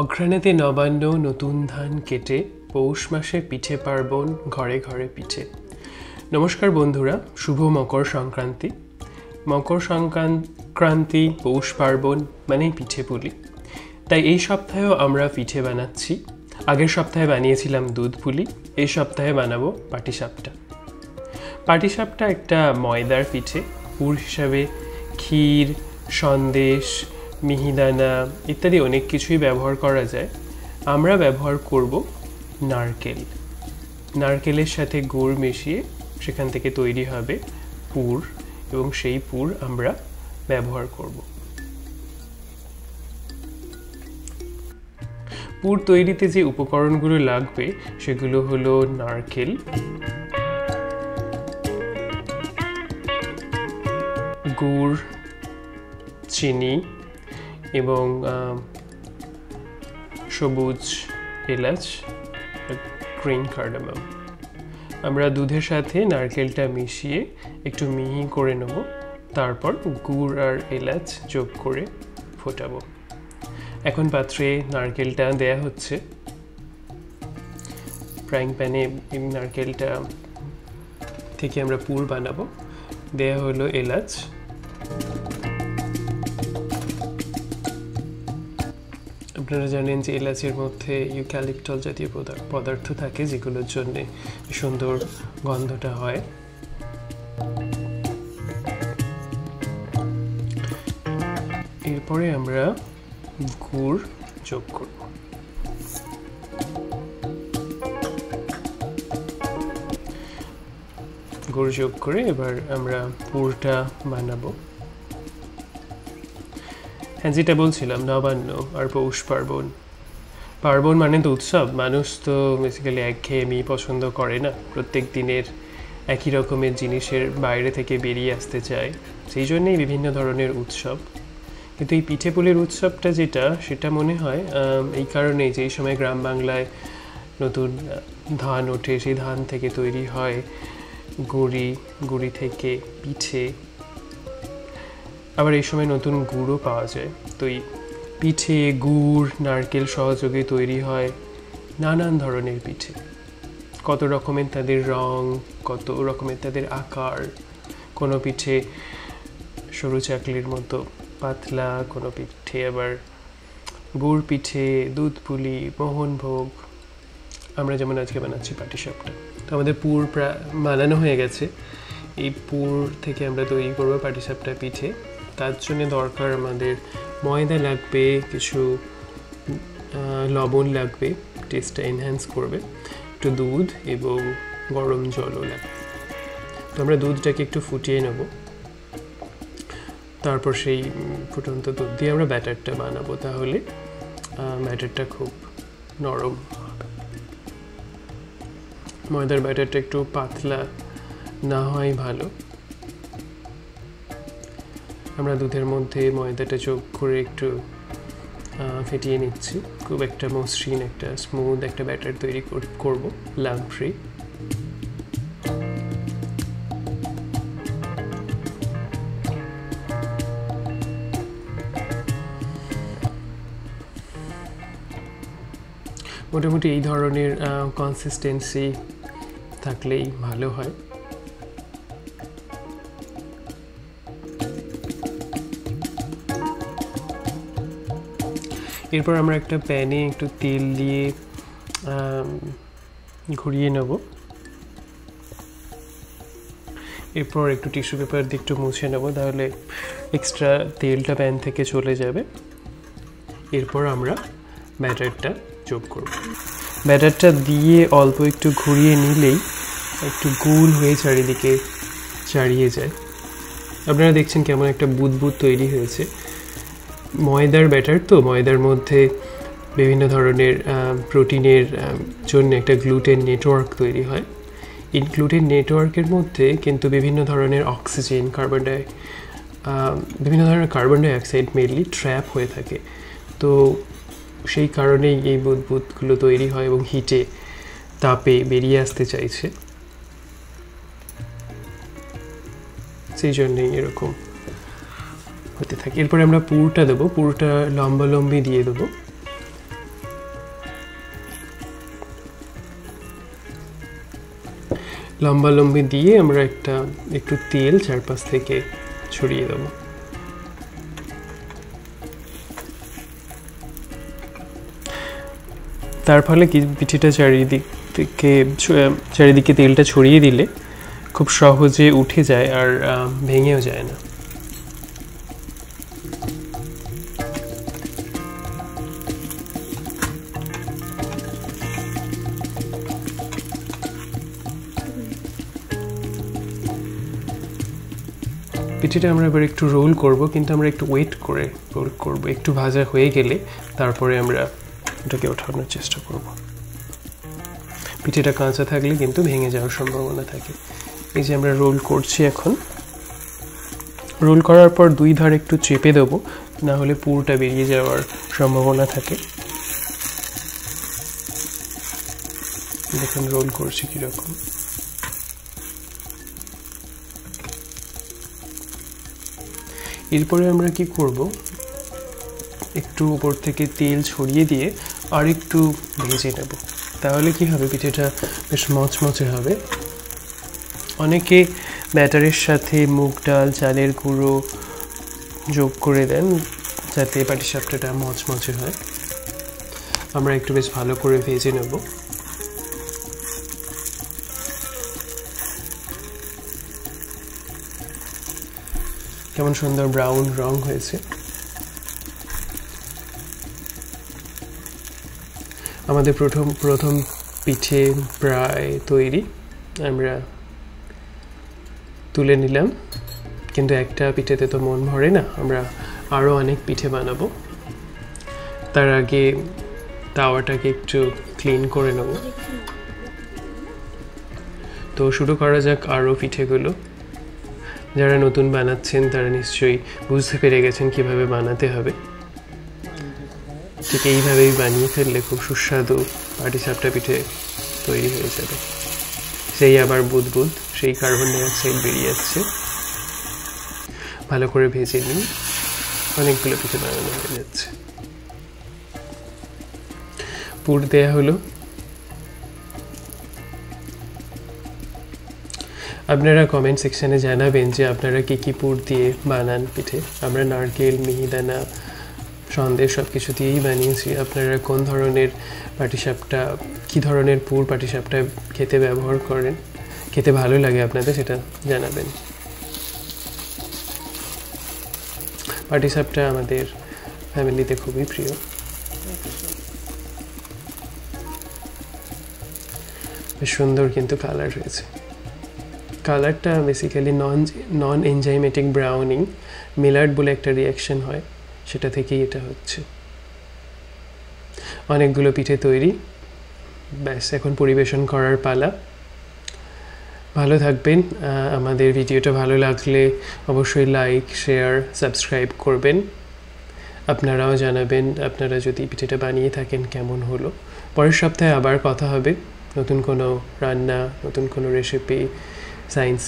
অঘ্রাণেতে নবান্ন নতুন ধান কেটে পৌষ মাসে পিঠে পার্বণ ঘরে ঘরে পিঠে। নমস্কার বন্ধুরা, শুভ মকর সংক্রান্তি। মকর সংক্রান্তি পৌষ পার্বণ মানেই পিঠে পুলি। তাই এই সপ্তাহেও আমরা পিঠে বানাচ্ছি। আগের সপ্তাহে বানিয়েছিলাম দুধ পুলি, এই সপ্তাহে বানাবো পাটিসাপটা। পাটিসাপটা একটা ময়দার পিঠে। পুর হিসাবে ক্ষীর, সন্দেশ, মিহিদানা ইত্যাদি অনেক কিছুই ব্যবহার করা যায়। আমরা ব্যবহার করব নারকেল। নারকেলের সাথে গুড় মিশিয়ে সেখান থেকে তৈরি হবে পুর, এবং সেই পুর আমরা ব্যবহার করব। পুর তৈরিতে যে উপকরণগুলো লাগবে সেগুলো হলো নারকেল, গুড়, চিনি এবং সবুজ এলাচ, গ্রিন কার্ডামাম। আমরা দুধের সাথে নারকেলটা মিশিয়ে একটু মিহি করে নেব, তারপর গুড় আর এলাচ যোগ করে ফোটাবো। এখন পাত্রে নারকেলটা দেয়া হচ্ছে। ফ্রাইং প্যানে নারকেলটা থেকে আমরা পুর বানাবো। দেয়া হলো এলাচ, আপনারা জানেন যে এলাচের মধ্যে ইউক্যালিপটাস জাতীয় পদার্থ থাকে, যেগুলোর জন্য সুন্দর গন্ধটা হয়। এরপরে আমরা গুড় যোগ করব। গুড় যোগ করে এবার আমরা পুরটা বানাবো। হ্যাঁ, যেটা বলছিলাম, নবান্ন আর পৌষ পার্বণ। পার্বণ মানে তো উৎসব। মানুষ তো বেসিক্যালি একঘেয়েমি পছন্দ করে না, প্রত্যেক দিনের একই রকমের জিনিসের বাইরে থেকে বেরিয়ে আসতে চায়। সেই জন্যেই বিভিন্ন ধরনের উৎসব। কিন্তু এই পিঠে পুলির উৎসবটা সেটা মনে হয় এই কারণেই যে এই সময় গ্রাম বাংলায় নতুন ধান ওঠে, সেই ধান থেকে তৈরি হয় গুড়ি থেকে পিঠে। আবার এই সময় নতুন গুড়ও পাওয়া যায়। তো এই পিঠে, গুড়, নারকেল সহযোগে তৈরি হয় নানান ধরনের পিঠে। কত রকমের তাদের রং, কত রকমের তাদের আকার। কোনো পিঠে সরু চাকলির মতো পাতলা, কোনো পিঠে আবার গুড় পিঠে, দুধ পুলি, মোহনভোগ। আমরা যেমন আজকে বানাচ্ছি পাটিসাপটা। তো আমাদের পুর প্রায় বানানো হয়ে গেছে। এই পুর থেকে আমরা তৈরি করবো পাটিসাপটা পিঠে। তার জন্য দরকার আমাদের ময়দা লাগবে, কিছু লবণ লাগবে, টেস্টটা এনহ্যান্স করবে, একটু দুধ এবং গরম জলও লাগবে। তো আমরা দুধটাকে একটু ফুটিয়ে নেব, তারপর সেই ফুটন্ত দুধ দিয়ে আমরা ব্যাটারটা বানাবো। তাহলে ব্যাটারটা খুব নরম হবে। ময়দার ব্যাটারটা একটু পাতলা না হয় ভালো। আমরা দুধের মধ্যে ময়দাটা যোগ করে একটু ফেটিয়ে নিচ্ছি। খুব একটা মসৃণ, একটা স্মুথ একটা ব্যাটার তৈরি করব, লাম্প ফ্রি। মোটামুটি এই ধরনের কনসিস্টেন্সি থাকলেই ভালো হয়। এরপর আমরা একটা প্যানে একটু তেল দিয়ে ঘুরিয়ে নেব। এরপর একটু টিস্যু পেপার দিয়ে একটু মুছে নেব, তাহলে এক্সট্রা তেলটা প্যান থেকে চলে যাবে। এরপর আমরা ব্যাটারটা যোগ করব। ব্যাটারটা দিয়ে অল্প একটু ঘুরিয়ে নিলেই একটু গোল হয়ে চারিদিকে চাড়িয়ে যায়। আপনারা দেখছেন কেমন একটা বুদবুদ তৈরি হয়েছে। ময়দার ব্যাটার, তো ময়দার মধ্যে বিভিন্ন ধরনের প্রোটিনের জন্য একটা গ্লুটেন নেটওয়ার্ক তৈরি হয়। এই গ্লুটেন নেটওয়ার্কের মধ্যে কিন্তু বিভিন্ন ধরনের অক্সিজেন, বিভিন্ন ধরনের কার্বন ডাইঅক্সাইড মেনলি ট্র্যাপ হয়ে থাকে। তো সেই কারণেই এই বুদবুদগুলো তৈরি হয় এবং হিটে, তাপে বেরিয়ে আসতে চাইছে। সেই জন্যই এরকম হতে থাকে। এরপরে আমরা পুরটা দেবো। পুরটা লম্বালম্বি দিয়ে দেবো। লম্বালম্বি দিয়ে আমরা একটু তেল চারপাশ থেকে ছড়িয়ে দেবো। তার ফলে কি পিঠেটা চারিদিকে তেলটা ছড়িয়ে দিলে খুব সহজে উঠে যায় আর ভেঙেও যায় না। পিঠেটা আমরা এবার একটু রোল করব, কিন্তু আমরা একটু ওয়েট করে রোল করব। একটু ভাজা হয়ে গেলে তারপরে আমরা এটাকে ওঠানোর চেষ্টা করব। পিঠেটা কাঁচা থাকলে কিন্তু ভেঙে যাওয়ার সম্ভাবনা থাকে। এই যে আমরা রোল করছি, এখন রোল করার পর দুই ধার একটু চেপে দেবো, না হলে পুরটা বেরিয়ে যাওয়ার সম্ভাবনা থাকে। দেখুন রোল করছি কীরকম। এরপরে আমরা কি করব, একটু উপর থেকে তেল ছড়িয়ে দিয়ে আর একটু ভেজে নেব। তাহলে কি হবে, পিঠেটা বেশ মচমচে হবে। অনেকে ব্যাটারের সাথে মুগ ডাল, চালের গুঁড়ো যোগ করে দেন যাতে পাটিসাপটাটা মচমচে হয়। আমরা একটু বেশ ভালো করে ভেজে নেব। কেমন সুন্দর ব্রাউন রং হয়েছে। আমাদের প্রথম পিঠে প্রায় তৈরি। আমরা তুলে নিলাম, কিন্তু একটা পিঠেতে তো মন ভরে না, আমরা আরও অনেক পিঠে বানাবো। তার আগে তাওয়াটাকে একটু ক্লিন করে নেব। তো শুরু করা যাক আরও পিঠেগুলো। যারা নতুন বানাচ্ছেন তারা নিশ্চয়ই বুঝতে পেরে গেছেন কিভাবে বানাতে হবে। ঠিক এইভাবেই বানিয়ে ফেললে খুব সুস্বাদু পাটিসাপটা পিঠে তৈরি হয়ে যাবে। সেই আবার বুদবুদ, সেই কার্বন ডাইঅক্সাইড বেরিয়ে যাচ্ছে। ভালো করে ভেজে নিন, অনেকগুলো পিঠে বানানো হয়ে যাচ্ছে। পুর দেয়া হলো। আপনারা কমেন্ট সেকশানে জানাবেন যে আপনারা কী পুর দিয়ে বানান পিঠে। আমরা নারকেল, মিহিদানা, সন্দেশ সব কিছু দিয়েই বানিয়েছি। আপনারা কোন ধরনের পাটিসাপটা, কী ধরনের পুর পাটিসাপটা খেতে ব্যবহার করেন, খেতে ভালো লাগে আপনাদের, সেটা জানাবেন। পাটিসাপটা আমাদের ফ্যামিলিতে খুবই প্রিয়। বেশ সুন্দর কিন্তু কালার হয়েছে। কালারটা বেসিক্যালি নন এনজাইমেটিক ব্রাউনিং, মিলার্ড বলে একটা রিয়াকশন হয়, সেটা থেকেই এটা হচ্ছে। অনেকগুলো পিঠে তৈরি, ব্যাস এখন পরিবেশন করার পালা। ভালো থাকবেন। আমাদের ভিডিওটা ভালো লাগলে অবশ্যই লাইক, শেয়ার, সাবস্ক্রাইব করবেন। আপনারাও জানাবেন আপনারা যদি পিঠেটা বানিয়ে থাকেন কেমন হলো। পরের সপ্তাহে আবার কথা হবে নতুন কোনো রান্না, নতুন কোনো রেসিপি, সায়েন্স